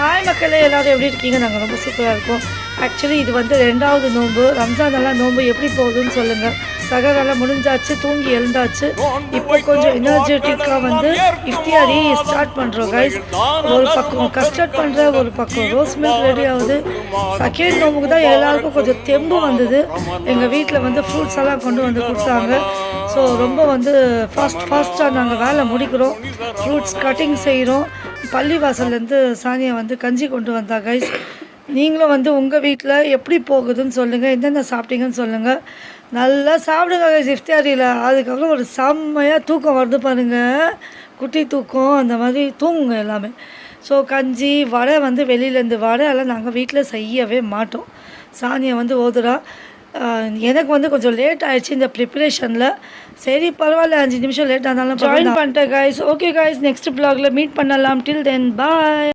Hi மக்களே, எல்லோரும் எப்படி இருக்கீங்க? நாங்கள் ரொம்ப சூப்பராக இருக்கோம். ஆக்சுவலி இது வந்து 2வது நோன்பு. ரம்ஜானெல்லாம் நோன்பு எப்படி போகுதுன்னு சொல்லுங்கள். சகரெல்லாம் முடிஞ்சாச்சு, தூங்கி எழுந்தாச்சு. இப்போ கொஞ்சம் எனர்ஜெட்டிக்காக வந்து இஃப்தியாரி ஸ்டார்ட் பண்ணுறோம் கைஸ். ஒரு பக்கம் கஸ்டர்ட் பண்ணுற, ஒரு பக்கம் ரோஸ் மில்க் ரெடி ஆகுது. செகண்ட் நோம்புக்கு தான் எல்லாருக்கும் கொஞ்சம் தெம்பு வந்தது. எங்கள் வீட்டில் வந்து ஃப்ரூட்ஸ் எல்லாம் கொண்டு வந்து கொடுத்தாங்க. ஸோ ரொம்ப வந்து ஃபாஸ்ட்டாக நாங்கள் வேலை முடிக்கிறோம். ஃப்ரூட்ஸ் கட்டிங் செய்கிறோம். பள்ளிவாசல்லேருந்து சானியை வந்து கஞ்சி கொண்டு வந்தா கைஸ். நீங்களும் வந்து உங்கள் வீட்டில் எப்படி போகுதுன்னு சொல்லுங்கள், எந்தெந்த சாப்பிட்டீங்கன்னு சொல்லுங்கள். நல்லா சாப்பிடுங்க கைஸ் இஃப்தியாரியில். அதுக்கப்புறம் ஒரு செம்மையாக தூக்கம் வருது பாருங்கள், குட்டி தூக்கம். அந்த மாதிரி தூங்குங்க எல்லாமே. ஸோ கஞ்சி வடை வந்து வெளியிலேருந்து வடை எல்லாம் நாங்கள் வீட்டில் செய்யவே மாட்டோம். சானியை வந்து ஓதுறா. எனக்கு வந்து கொஞ்சம் லேட் ஆகிடுச்சு இந்த ப்ரிப்பரேஷனில். சரி பரவாயில்ல, 5 நிமிஷம் லேட் ஆனாலும் ஜாயின் பண்ணிட்டேன் கைஸ். ஓகே கைஸ், நெக்ஸ்ட் ப்ளாகில் மீட் பண்ணலாம். டில் தென் பாய்.